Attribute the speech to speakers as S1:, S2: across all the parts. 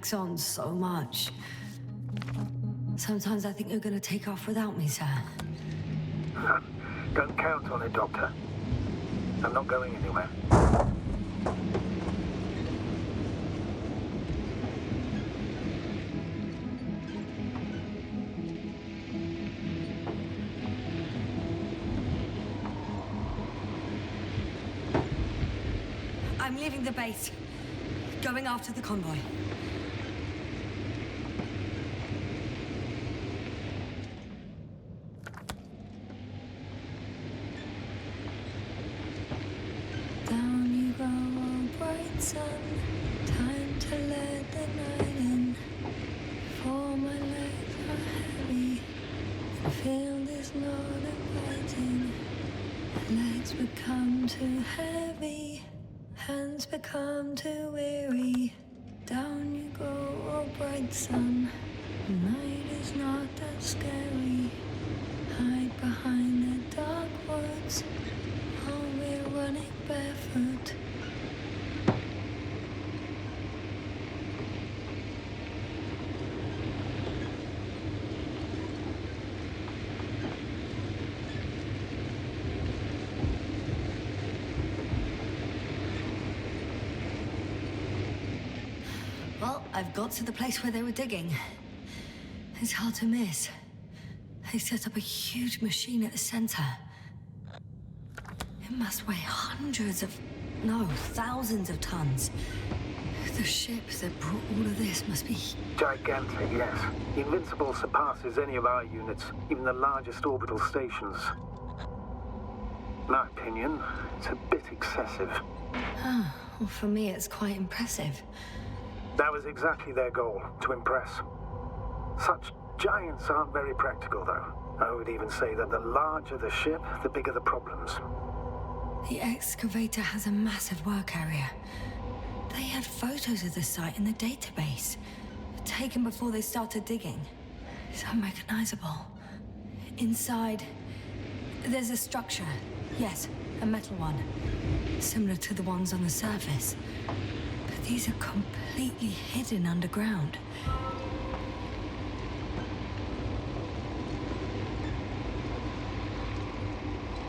S1: drags on so much. Sometimes I think you're going to take off without me, sir.
S2: Don't count on it, Doctor. I'm not going anywhere.
S1: I'm leaving the base. Going after the convoy. Down you go, oh bright sun. Time to let the night in. For my legs are heavy. The field is not inviting. Legs become too heavy. Hands become too weary. Down you go, oh bright sun. Night is not that scary. Hide behind the dark woods while we're running barefoot. Well, I've got to the place where they were digging. It's hard to miss. They set up a huge machine at the center. It must weigh thousands of tons. The ship that brought all of this must be...
S2: Gigantic, yes. The Invincible surpasses any of our units, even the largest orbital stations. In my opinion, it's a bit excessive.
S1: Oh, well, for me it's quite impressive.
S2: That was exactly their goal, to impress. Such giants aren't very practical, though. I would even say that the larger the ship, the bigger the problems.
S1: The excavator has a massive work area. They had photos of the site in the database, taken before they started digging. It's unrecognizable. Inside, there's a structure. Yes, a metal one. Similar to the ones on the surface. But these are completely hidden underground.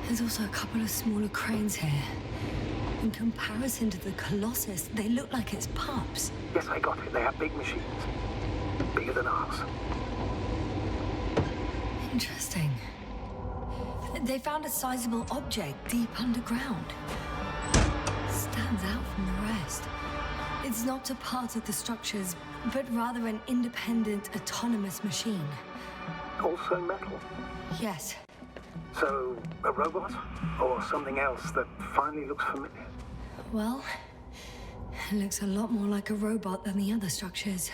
S1: There's also a couple of smaller cranes here. In comparison to the Colossus, they look like it's pups.
S2: Yes, I got it. They have big machines. Bigger than ours.
S1: Interesting. They found a sizable object deep underground. Stands out from the rest. It's not a part of the structures, but rather an independent, autonomous machine.
S2: Also metal?
S1: Yes.
S2: So, a robot? Or something else that finally looks familiar?
S1: Well, it looks a lot more like a robot than the other structures.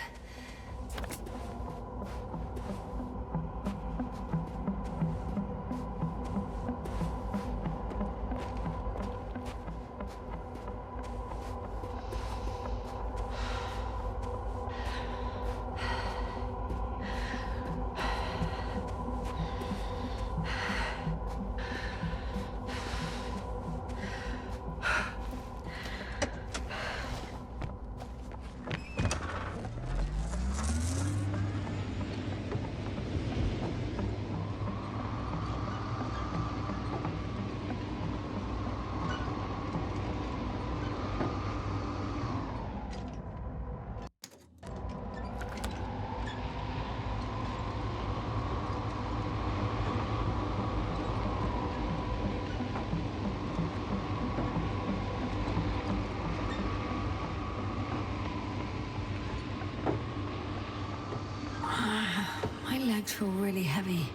S1: Feel really heavy.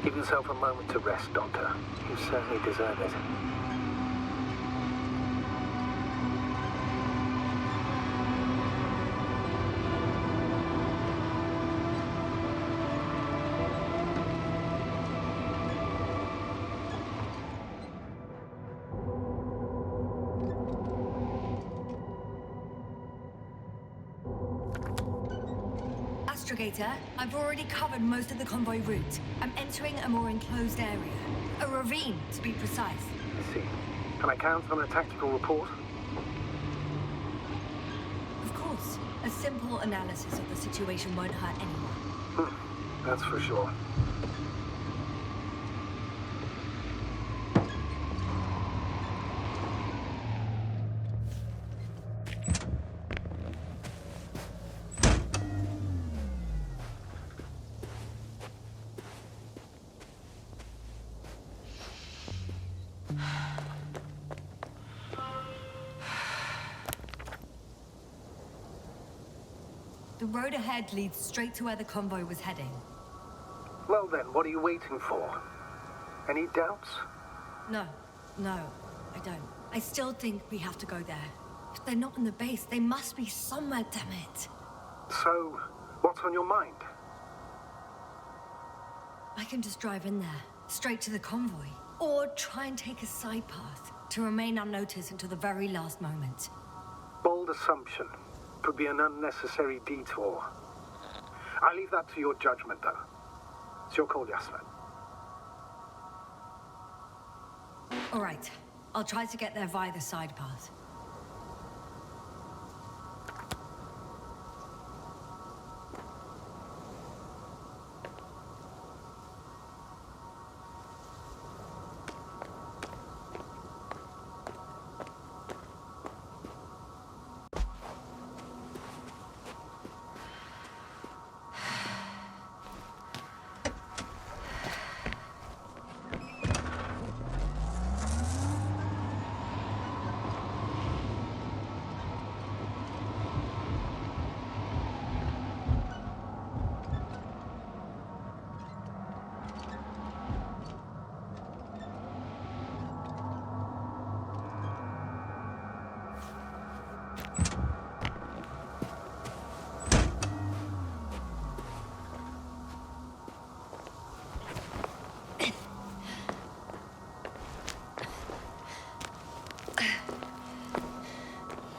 S2: Give yourself a moment to rest, Doctor. You certainly deserve it.
S1: I've already covered most of the convoy route. I'm entering a more enclosed area. A ravine, to be precise.
S2: I see. Can I count on a tactical report?
S1: Of course. As simple analysis of the situation won't hurt anyone.
S2: That's for sure.
S1: The road ahead leads straight to where the convoy was heading.
S2: Well then, what are you waiting for? Any doubts?
S1: No, I don't. I still think we have to go there. If they're not in the base, they must be somewhere, damn it.
S2: So, what's on your mind?
S1: I can just drive in there, straight to the convoy. Or try and take a side path to remain unnoticed until the very last moment.
S2: Bold assumption. Could be an unnecessary detour. I leave that to your judgment, though. It's your call, Yasna.
S1: All right. I'll try to get there via the side path.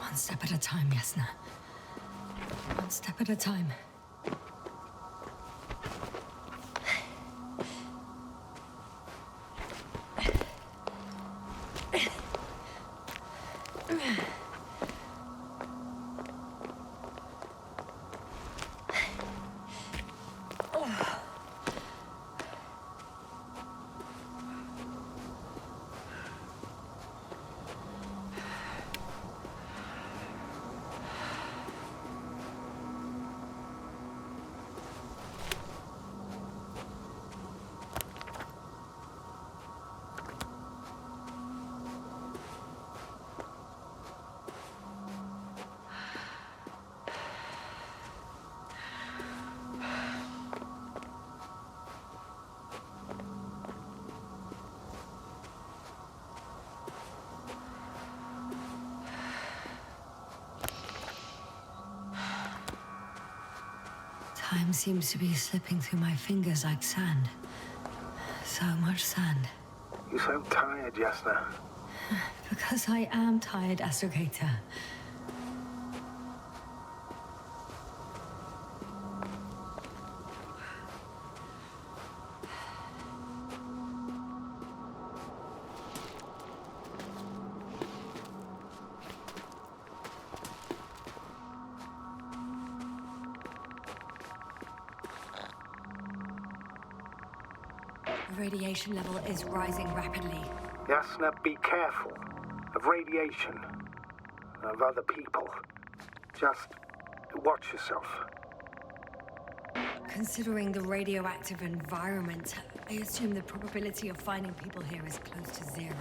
S1: One step at a time, Yasna. One step at a time. Time seems to be slipping through my fingers like sand. So much sand.
S2: You sound tired, Yasna.
S1: Because I am tired, astrogator. The radiation level is rising rapidly.
S2: Yasna, be careful of radiation, of other people. Just watch yourself.
S1: Considering the radioactive environment, I assume the probability of finding people here is close to zero.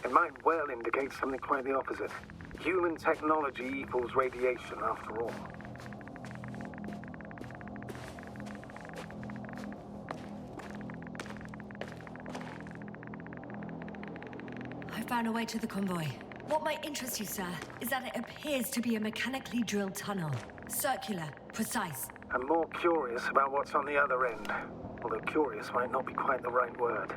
S2: It might well indicate something quite the opposite. Human technology equals radiation, after all.
S1: I found a way to the convoy. What might interest you, sir, is that it appears to be a mechanically drilled tunnel. Circular, precise.
S2: I'm more curious about what's on the other end. Although curious might not be quite the right word.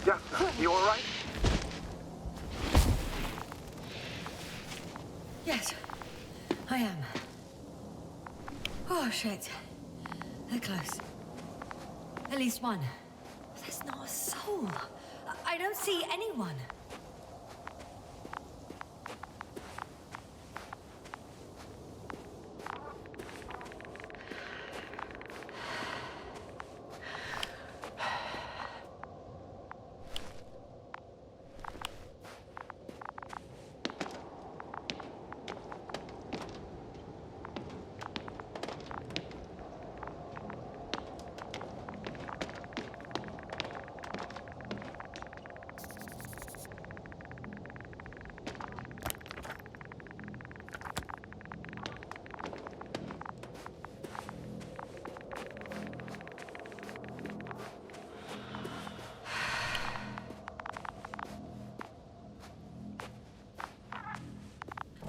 S2: Yasna, you all right?
S1: Yes, I am. Oh shit. They're close. At least one. There's not a soul. I don't see anyone.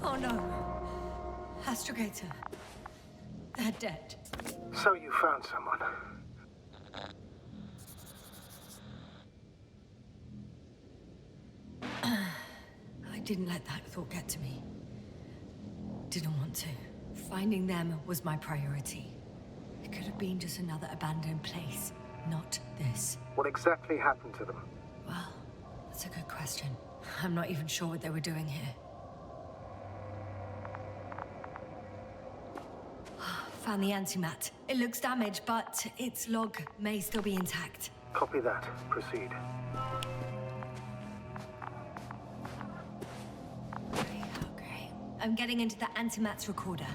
S1: Oh no. Astrogator. They're dead.
S2: So you found someone.
S1: I didn't let that thought get to me. Didn't want to. Finding them was my priority. It could have been just another abandoned place, not this.
S2: What exactly happened to them?
S1: Well, that's a good question. I'm not even sure what they were doing here. Found the antimat. It looks damaged, but its log may still be intact.
S2: Copy that. Proceed.
S1: Okay. I'm getting into the antimat's recorder.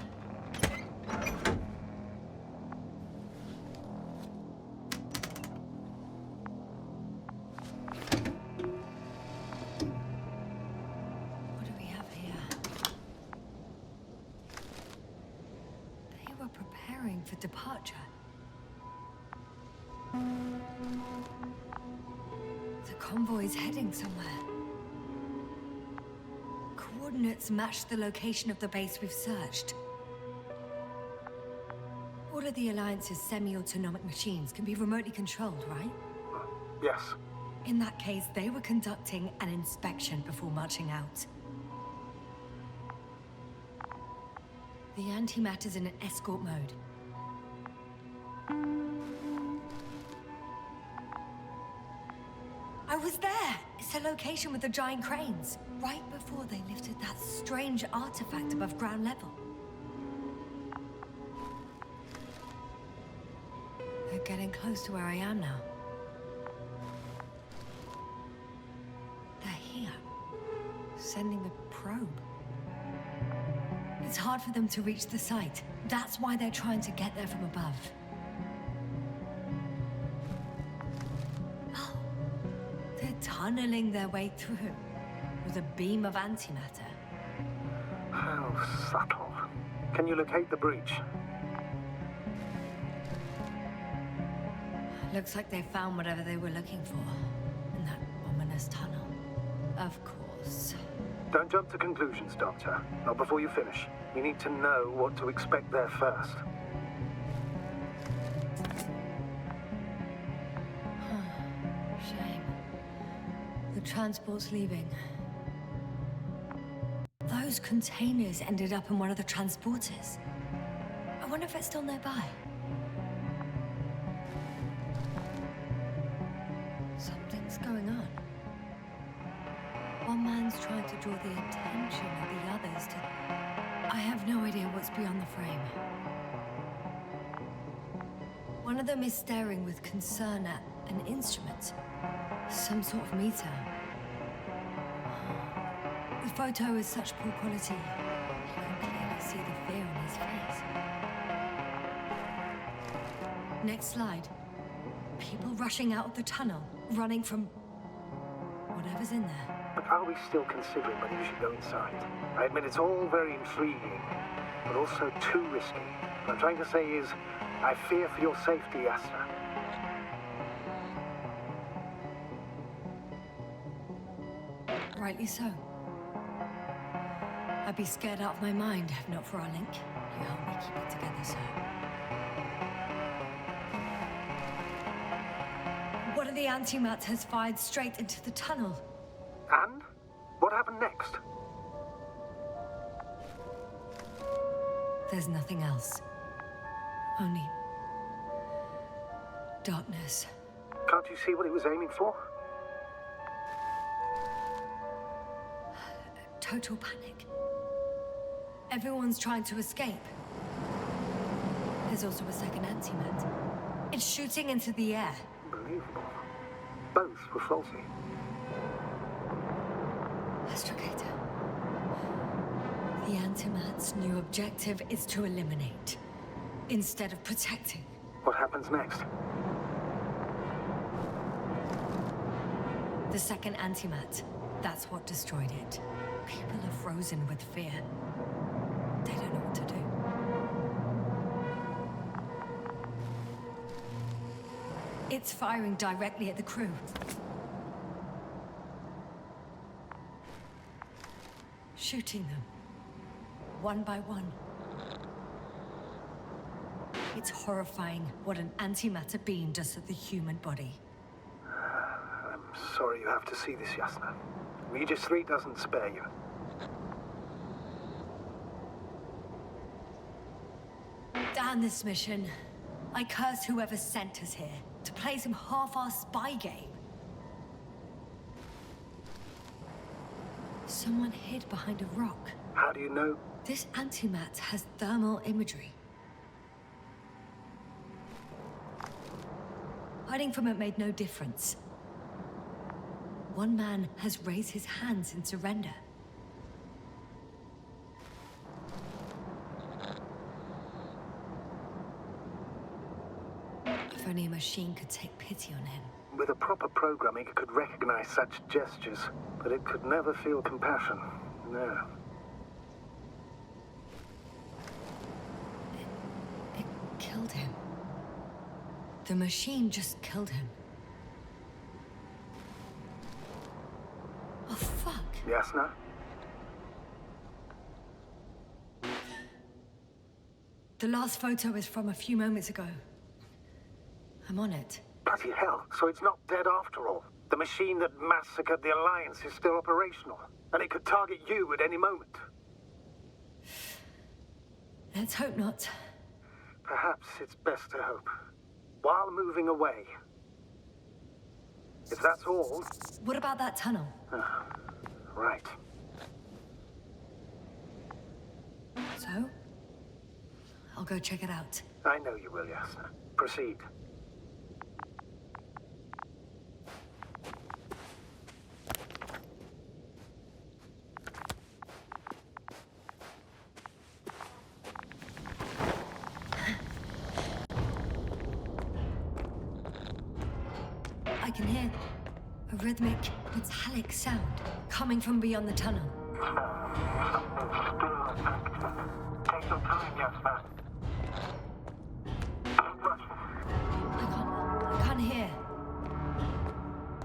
S1: What do we have here? They were preparing for departure. The convoy's heading somewhere. Coordinates match the location of the base we've searched. All of the Alliance's semi-autonomic machines can be remotely controlled, right?
S2: Yes.
S1: In that case, they were conducting an inspection before marching out. The antimatter's in an escort mode. I was there! It's a location with the giant cranes. Right before they lifted that strange artifact above ground level. They're getting close to where I am now. They're here. Sending a probe. It's hard for them to reach the site. That's why they're trying to get there from above. Oh, they're tunneling their way through with a beam of antimatter.
S2: How subtle. Can you locate the breach?
S1: Looks like they found whatever they were looking for in that ominous tunnel. Of course.
S2: Don't jump to conclusions, Doctor. Not before you finish. You need to know what to expect there first.
S1: Shame. The transport's leaving. Those containers ended up in one of the transporters. I wonder if it's still nearby. Something's going on. One man's trying to draw the attention of the others to... I have no idea what's beyond the frame. One of them is staring with concern at an instrument. Some sort of meter. The photo is such poor quality. You can clearly see the fear on his face. Next slide. People rushing out of the tunnel, running from... whatever's in there.
S2: But are we still considering whether you should go inside? I admit it's all very intriguing, but also too risky. What I'm trying to say is, I fear for your safety, Yasna.
S1: Rightly so. I'd be scared out of my mind if not for our link. You help me keep it together, sir. One of the antimats has fired straight into the tunnel.
S2: And? What happened next?
S1: There's nothing else. Only darkness.
S2: Can't you see what it was aiming for?
S1: Total panic. Everyone's trying to escape. There's also a second antimat. It's shooting into the air.
S2: Unbelievable. Both were faulty.
S1: Astrogator. The antimat's new objective is to eliminate, instead of protecting.
S2: What happens next?
S1: The second antimat. That's what destroyed it. People are frozen with fear. They don't know what to do. It's firing directly at the crew. Shooting them. One by one. It's horrifying what an antimatter beam does to the human body.
S2: I'm sorry you have to see this, Yasna. Regis III doesn't spare you.
S1: Damn this mission. I curse whoever sent us here to play some half-assed spy game. Someone hid behind a rock.
S2: How do you know?
S1: This antimat has thermal imagery. Hiding from it made no difference. One man has raised his hands in surrender. If only a machine could take pity on him.
S2: With a proper programming, it could recognize such gestures, but it could never feel compassion. No.
S1: It killed him. The machine just killed him. Oh, fuck.
S2: Yasna?
S1: The last photo is from a few moments ago. I'm on it.
S2: Bloody hell, so it's not dead after all. The machine that massacred the Alliance is still operational, and it could target you at any moment.
S1: Let's hope not.
S2: Perhaps it's best to hope. While moving away. If that's all...
S1: What about that tunnel?
S2: Right.
S1: So? I'll go check it out.
S2: I know you will, Yasna. Proceed.
S1: I can hear a rhythmic, metallic sound coming from beyond the tunnel.
S2: Take some time, Yasna.
S1: I can't hear.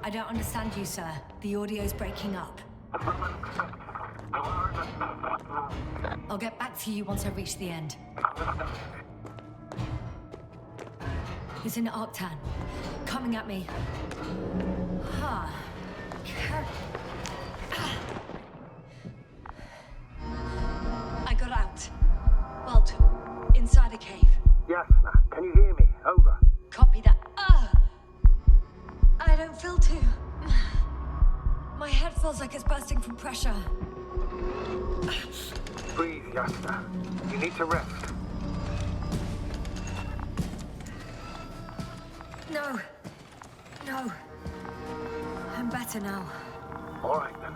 S1: I don't understand you, sir. The audio's breaking up. I'll get back to you once I reach the end. It's in Arctan. Coming at me. I got out. Well, inside a cave.
S2: Yasna, can you hear me? Over.
S1: Copy that. I don't feel too... My head feels like it's bursting from pressure.
S2: Breathe, Yasna. You need to rest.
S1: No. I'm better now.
S2: All right, then.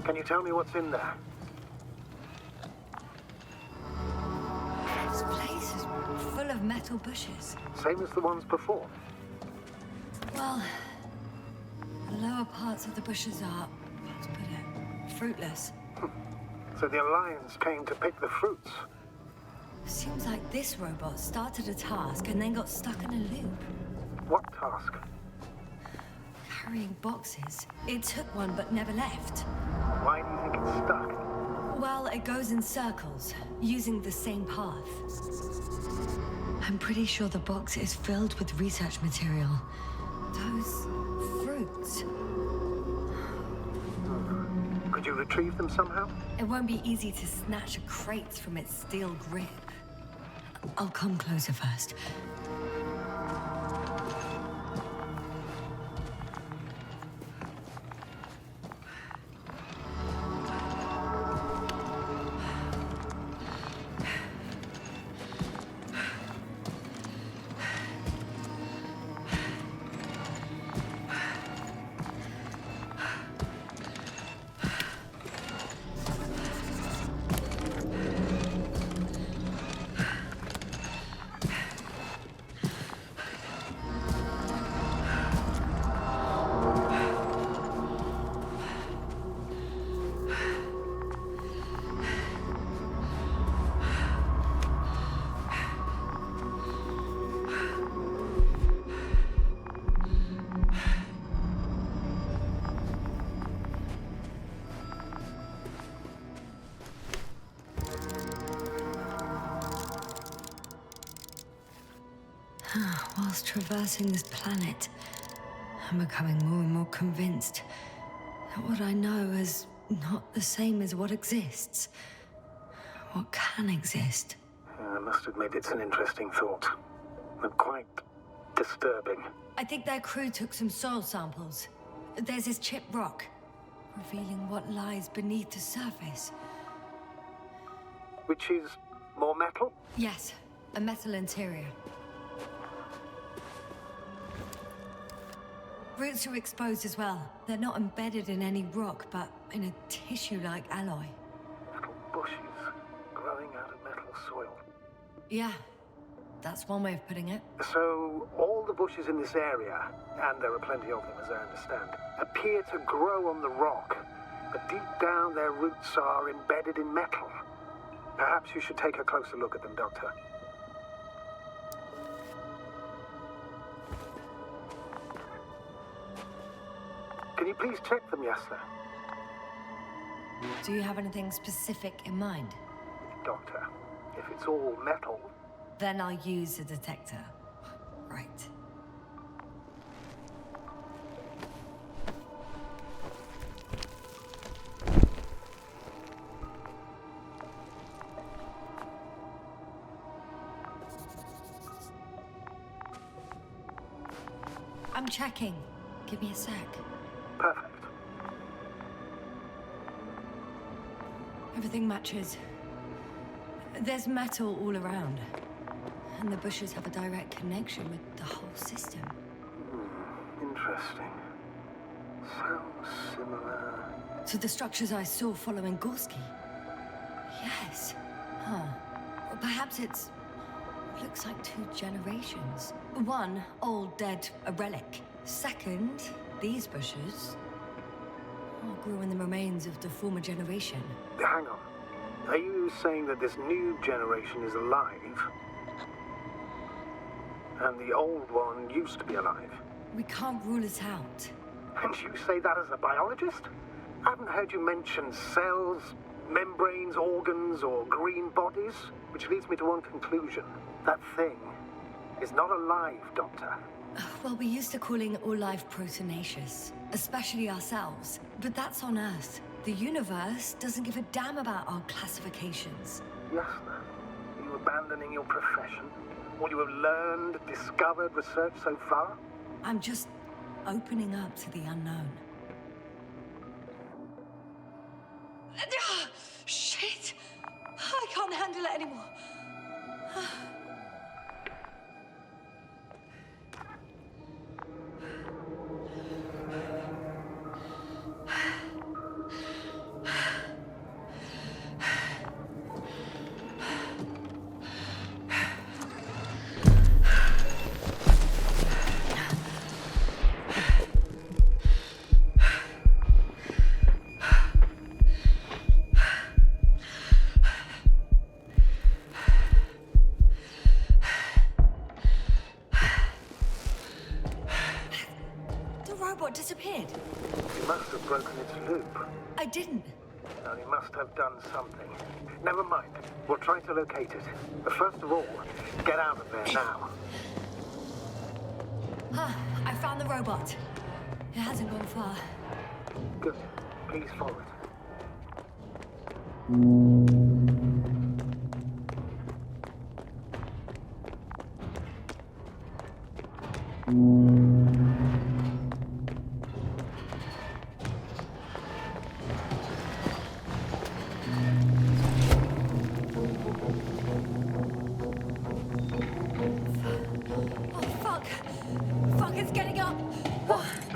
S2: Can you tell me what's in there?
S1: This place is full of metal bushes.
S2: Same as the ones before.
S1: Well, the lower parts of the bushes are, how to put it, fruitless.
S2: So the Alliance came to pick the fruits.
S1: Seems like this robot started a task and then got stuck in a loop.
S2: What task?
S1: Carrying boxes. It took one but never left.
S2: Why do you think it's stuck?
S1: Well, it goes in circles, using the same path. I'm pretty sure the box is filled with research material. Those fruits.
S2: Could you retrieve them somehow?
S1: It won't be easy to snatch a crate from its steel grip. I'll come closer first. Whilst traversing this planet, I'm becoming more and more convinced that what I know is not the same as what exists. What can exist.
S2: I must admit it's an interesting thought. And quite disturbing.
S1: I think their crew took some soil samples. There's this chipped rock, revealing what lies beneath the surface.
S2: Which is more metal?
S1: Yes, a metal interior. Roots are exposed as well. They're not embedded in any rock, but in a tissue-like alloy.
S2: Little bushes growing out of metal soil.
S1: Yeah, that's one way of putting it.
S2: So, all the bushes in this area, and there are plenty of them as I understand, appear to grow on the rock, but deep down their roots are embedded in metal. Perhaps you should take a closer look at them, Doctor. Can you please check them, Yasna?
S1: Do you have anything specific in mind?
S2: Doctor, if it's all metal...
S1: Then I'll use a detector. Right. I'm checking. Give me a sec.
S2: Perfect.
S1: Everything matches. There's metal all around. And the bushes have a direct connection with the whole system.
S2: Interesting. Sounds similar...
S1: To the structures I saw following Gorski. Yes. Huh. Or perhaps it's... looks like 2 generations. One, old, dead, a relic. Second, these bushes all grew in the remains of the former generation.
S2: Hang on. Are you saying that this new generation is alive? And the old one used to be alive?
S1: We can't rule it out.
S2: And you say that as a biologist? I haven't heard you mention cells, membranes, organs, or green bodies, which leads me to one conclusion. That thing is not alive, Doctor.
S1: Well, we used to calling all life proteinaceous, especially ourselves. But that's on Earth. The universe doesn't give a damn about our classifications.
S2: Yasna, are you abandoning your profession? All you have learned, discovered, researched so far?
S1: I'm just opening up to the unknown. Shit! I can't handle it anymore. Disappeared.
S2: You must have broken its loop.
S1: I didn't.
S2: Now, you must have done something. Never mind. We'll try to locate it. But first of all, get out of there now.
S1: I found the robot. It hasn't gone far.
S2: Good. Please follow it. The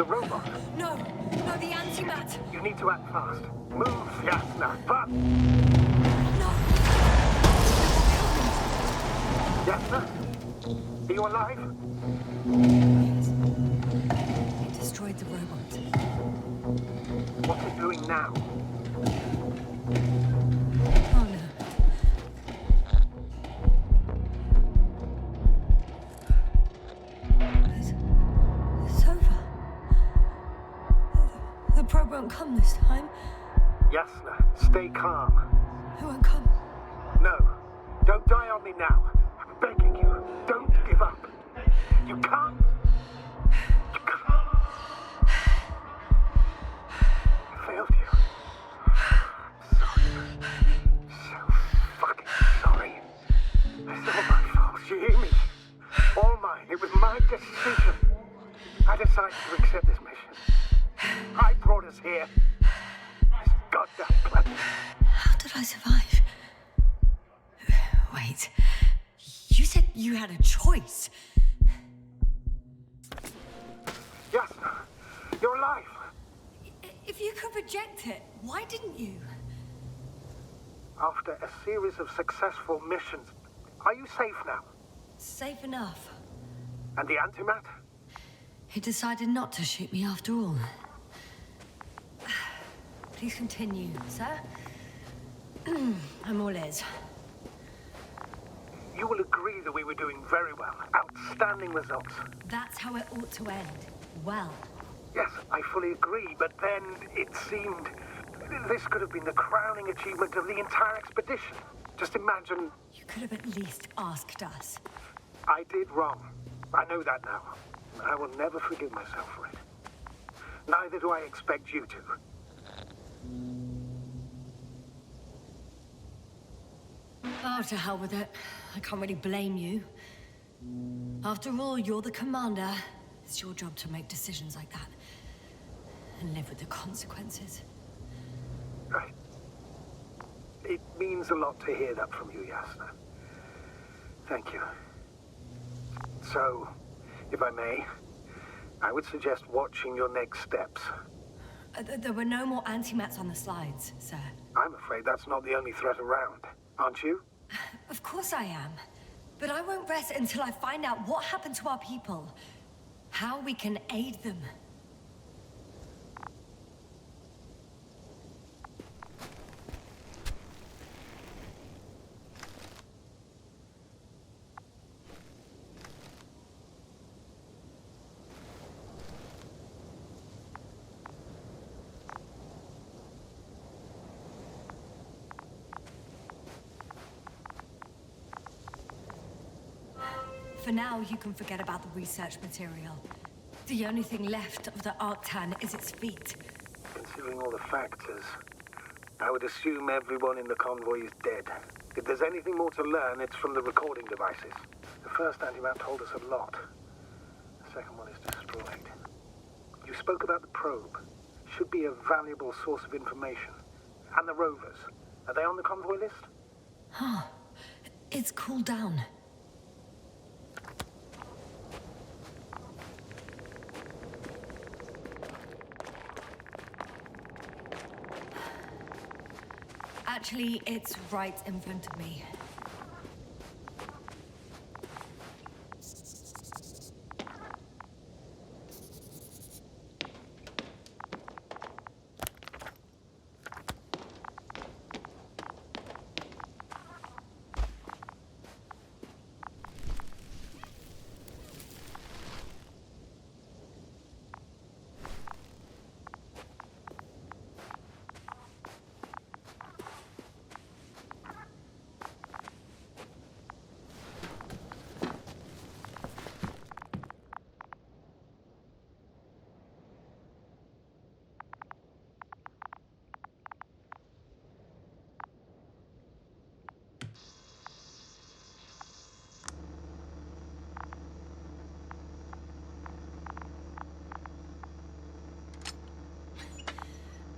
S2: robot.
S1: No, the antimat.
S2: You need to act fast. Move, Yasna. Fast.
S1: No.
S2: Yasna? Are you alive?
S1: Yes. It destroyed the robot.
S2: What's it doing now?
S1: Oh no. It's over. The probe won't come this time.
S2: Yasna, stay calm.
S1: It won't come.
S2: No, don't die on me now. I'm begging you, don't give up. You can't. You can't. I failed you. Sorry. So fucking sorry. It's all my fault, you hear me? All mine. It was my decision. I decided to accept this mission. I brought us here. This goddamn planet.
S1: How did I survive? Wait. You said you had a choice.
S2: Yasna, you're alive.
S1: If you could reject it, why didn't you?
S2: After a series of successful missions, are you safe now?
S1: Safe enough.
S2: And the antimat?
S1: He decided not to shoot me after all. Please continue, sir. I'm all ears.
S2: You will agree that we were doing very well. Outstanding results.
S1: That's how it ought to end. Well.
S2: Yes, I fully agree, but then it seemed this could have been the crowning achievement of the entire expedition. Just imagine.
S1: You could have at least asked us.
S2: I did wrong. I know that now. I will never forgive myself for it. Neither do I expect you to.
S1: Oh, to hell with it. I can't really blame you. After all, you're the commander. It's your job to make decisions like that. And live with the consequences.
S2: Right. It means a lot to hear that from you, Yasna. Thank you. So, if I may, I would suggest watching your next steps.
S1: There were no more antimats on the slides, sir.
S2: I'm afraid that's not the only threat around, aren't you?
S1: Of course I am. But I won't rest until I find out what happened to our people. How we can aid them. For now, you can forget about the research material. The only thing left of the Arctan is its feet.
S2: Considering all the factors, I would assume everyone in the convoy is dead. If there's anything more to learn, it's from the recording devices. The first antimat told us a lot. The second one is destroyed. You spoke about the probe. Should be a valuable source of information. And the rovers. Are they on the convoy list?
S1: Huh. It's cooled down. Actually, it's right in front of me.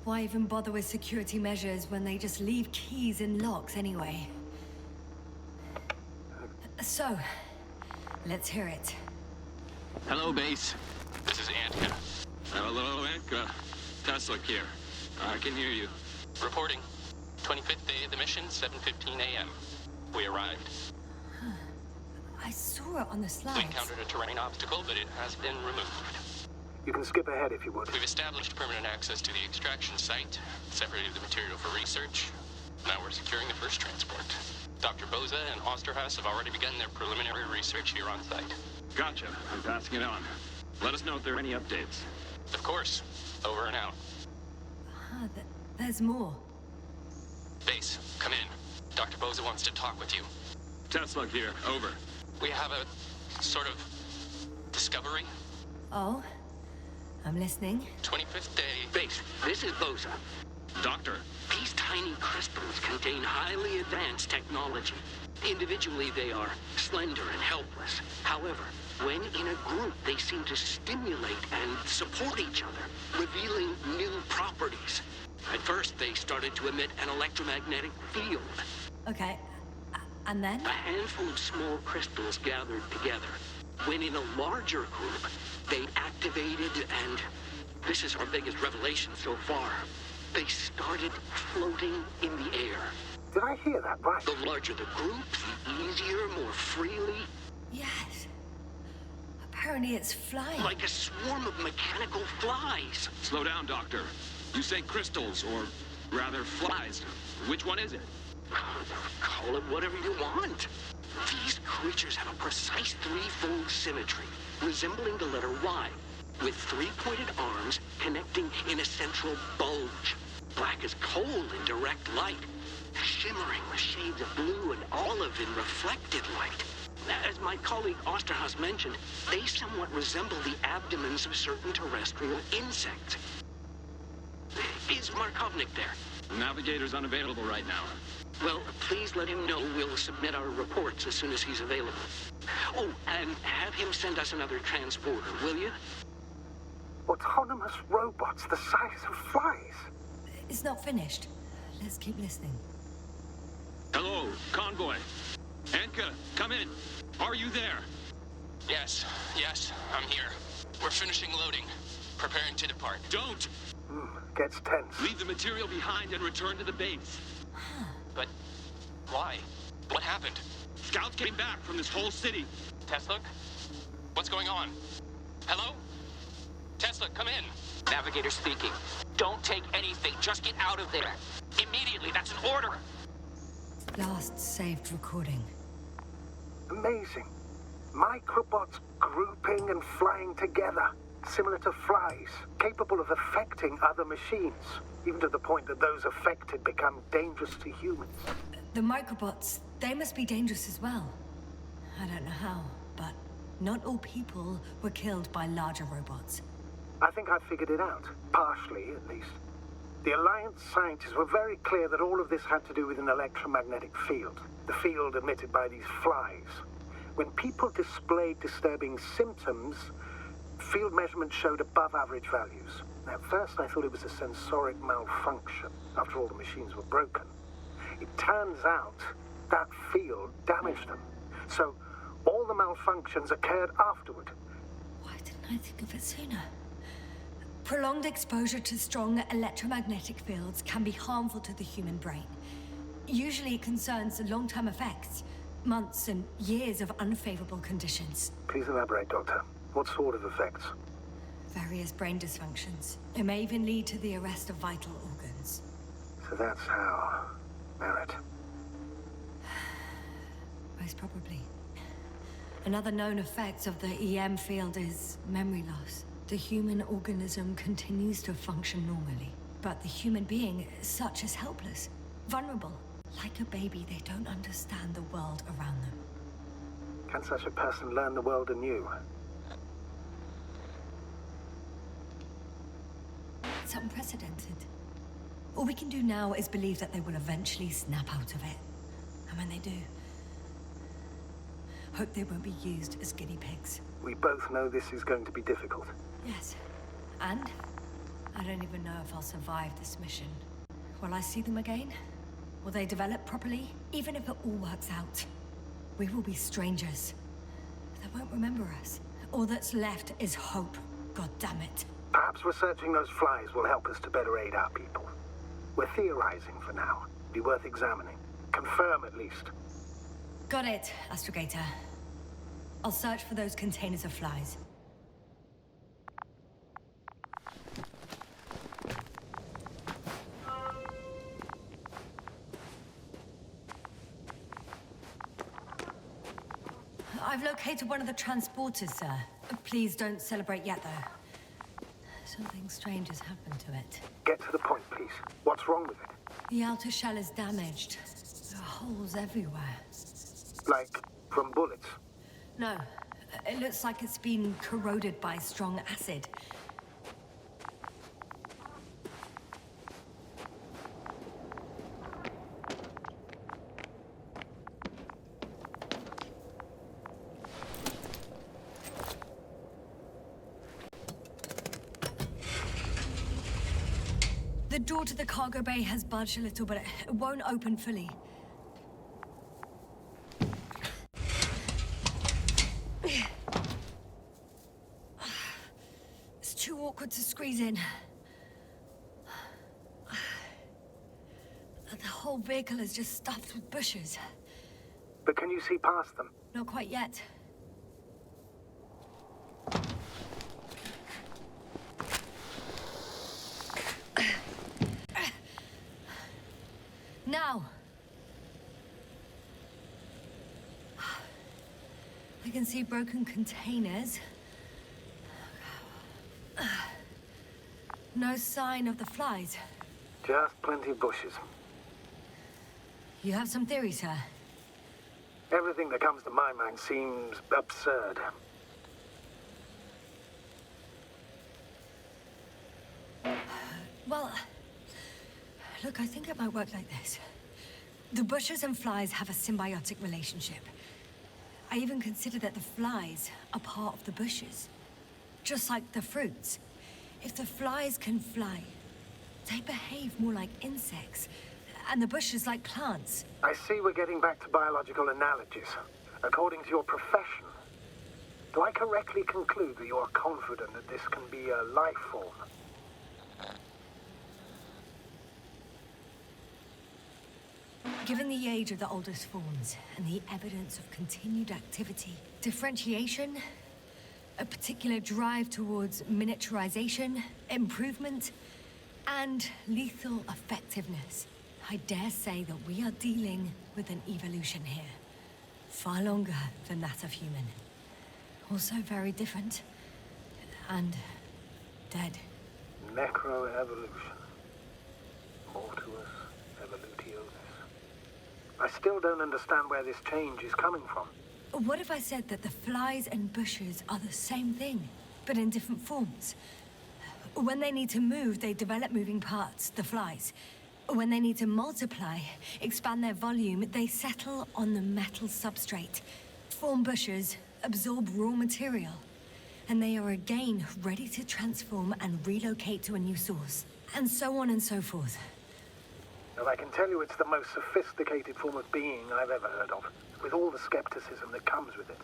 S1: Why even bother with security measures when they just leave keys in locks anyway? So, let's hear it.
S3: Hello, base. This is Antka. Hello, Antka. Tesla here. I can hear you. Reporting. 25th day of the mission, 7:15 a.m. We arrived.
S1: I saw it on the
S3: We
S1: slides.
S3: encountered a terrain obstacle, but it has been removed.
S2: You can skip ahead if you would.
S3: We've established permanent access to the extraction site, separated the material for research. Now we're securing the first transport. Dr. Boza and Osterhaus have already begun their preliminary research here on site. Gotcha. I'm passing it on. Let us know if there are any updates. Of course. Over and out.
S1: There's more.
S3: Base, come in. Dr. Boza wants to talk with you. Tesla here. Over. We have a sort of discovery.
S1: Oh? I'm listening.
S3: 25th day.
S4: Base, this is Boza.
S3: Doctor.
S4: These tiny crystals contain highly advanced technology. Individually, they are slender and helpless. However, when in a group, they seem to stimulate and support each other, revealing new properties. At first, they started to emit an electromagnetic field.
S1: Okay. And then?
S4: A handful of small crystals gathered together. When in a larger group, they activated and... this is our biggest revelation so far. They started floating in the air.
S2: Did I hear that right?
S4: The larger the group, the easier, more freely.
S1: Yes. Apparently it's flying.
S4: Like a swarm of mechanical flies.
S3: Slow down, Doctor. You say crystals, or rather flies. Which one is it?
S4: Call it whatever you want. These creatures have a precise threefold symmetry, resembling the letter Y, with three-pointed arms connecting in a central bulge. Black as coal in direct light, shimmering with shades of blue and olive in reflected light. As my colleague Osterhaus mentioned, they somewhat resemble the abdomens of certain terrestrial insects. Is Markovnik there?
S3: Navigator's unavailable right now.
S4: Well, please let him know we'll submit our reports as soon as he's available. Oh, and have him send us another transporter, will you?
S2: Autonomous robots the size of flies.
S1: It's not finished. Let's keep listening.
S3: Hello, Convoy. Antka, come in. Are you there? Yes, I'm here. We're finishing loading. Preparing to depart. Don't!
S2: Gets tense.
S3: Leave the material behind and return to the base. But why? What happened? Scouts came back from this whole city. Tesla? What's going on? Hello? Tesla, come in.
S5: Navigator speaking. Don't take anything. Just get out of there. Immediately. That's an order.
S1: Last saved recording.
S2: Amazing. Microbots grouping and flying together, similar to flies, capable of affecting other machines, even to the point that those affected become dangerous to humans.
S1: The microbots, they must be dangerous as well. I don't know how, but not all people were killed by larger robots.
S2: I think I figured it out, partially at least. The Alliance scientists were very clear that all of this had to do with an electromagnetic field, the field emitted by these flies. When people displayed disturbing symptoms, field measurements showed above average values. At first I thought it was a sensoric malfunction, after all the machines were broken. It turns out that field damaged them. So all the malfunctions occurred afterward.
S1: Why didn't I think of it sooner? Prolonged exposure to strong electromagnetic fields can be harmful to the human brain. Usually it concerns long-term effects, months and years of unfavorable conditions.
S2: Please elaborate, Doctor. What sort of effects?
S1: Various brain dysfunctions. It may even lead to the arrest of vital organs.
S2: So that's how... Barrett.
S1: Most probably. Another known effect of the EM field is memory loss. The human organism continues to function normally, but the human being as such is helpless, vulnerable. Like a baby, they don't understand the world around them.
S2: Can such a person learn the world anew?
S1: It's unprecedented. All we can do now is believe that they will eventually snap out of it. And when they do, hope they won't be used as guinea pigs.
S2: We both know this is going to be difficult.
S1: Yes. And I don't even know if I'll survive this mission. Will I see them again? Will they develop properly? Even if it all works out, we will be strangers. They won't remember us. All that's left is hope. God damn it.
S2: Perhaps researching those flies will help us to better aid our people. We're theorizing for now. Be worth examining. Confirm at least.
S1: Got it, Astrogator. I'll search for those containers of flies. I've located one of the transporters, sir. Please don't celebrate yet, though. Something strange has happened to it.
S2: Get to the point, please. What's wrong with it?
S1: The outer shell is damaged. There are holes everywhere.
S2: Like from bullets?
S1: No, it looks like it's been corroded by strong acid. The door to the cargo bay has budged a little, but it won't open fully. It's too awkward to squeeze in. The whole vehicle is just stuffed with bushes.
S2: But can you see past them?
S1: Not quite yet. Now! I can see broken containers. No sign of the flies.
S2: Just plenty of bushes.
S1: You have some theories, sir?
S2: Everything that comes to my mind seems absurd.
S1: Well, look, I think it might work like this. The bushes and flies have a symbiotic relationship. I even consider that the flies are part of the bushes. Just like the fruits. If the flies can fly, they behave more like insects, and the bushes like plants.
S2: I see we're getting back to biological analogies. According to your profession, do I correctly conclude that you are confident that this can be a life form?
S1: Given the age of the oldest forms and the evidence of continued activity, differentiation, a particular drive towards miniaturization, improvement, and lethal effectiveness, I dare say that we are dealing with an evolution here. Far longer than that of human. Also very different. And dead.
S2: Necroevolution. Mortuus evolutionis. I still don't understand where this change is coming from.
S1: What if I said that the flies and bushes are the same thing, but in different forms? When they need to move, they develop moving parts, the flies. When they need to multiply, expand their volume, they settle on the metal substrate, form bushes, absorb raw material, and they are again ready to transform and relocate to a new source, and so on and so forth.
S2: And I can tell you it's the most sophisticated form of being I've ever heard of, with all the skepticism that comes with it.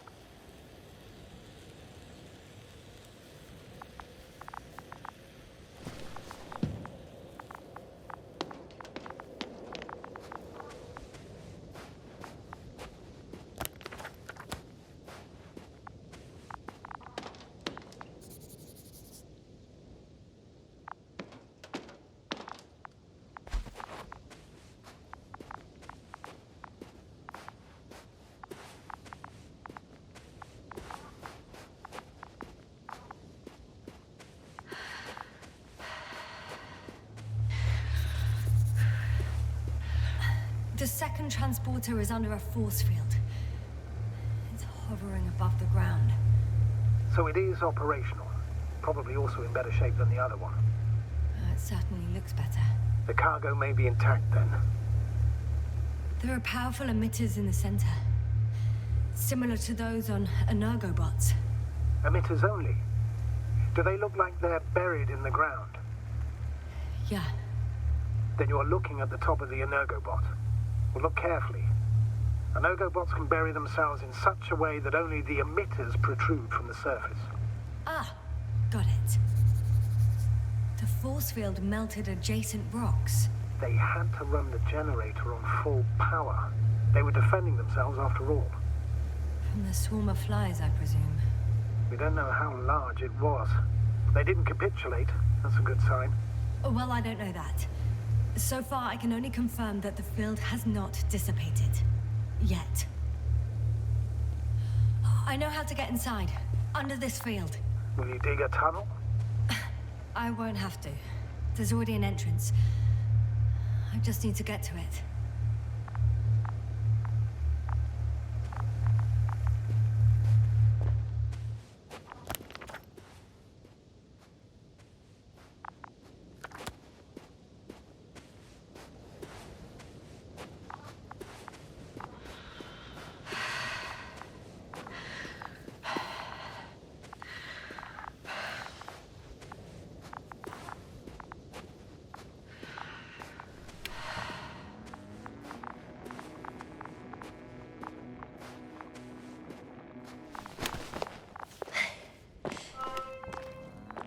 S1: The second transporter is under a force field. It's hovering above the ground.
S2: So it is operational. Probably also in better shape than the other one.
S1: It certainly looks better.
S2: The cargo may be intact then.
S1: There are powerful emitters in the center. Similar to those on energobots.
S2: Emitters only? Do they look like they're buried in the ground?
S1: Yeah.
S2: Then you're looking at the top of the Energobot. Well, look carefully. Energobots can bury themselves in such a way that only the emitters protrude from the surface.
S1: Ah, got it. The force field melted adjacent rocks.
S2: They had to run the generator on full power. They were defending themselves after all.
S1: From the swarm of flies, I presume.
S2: We don't know how large it was. They didn't capitulate. That's a good sign.
S1: Well, I don't know that. So far, I can only confirm that the field has not dissipated. Yet. I know how to get inside. Under this field.
S2: Will you dig a tunnel?
S1: I won't have to. There's already an entrance. I just need to get to it.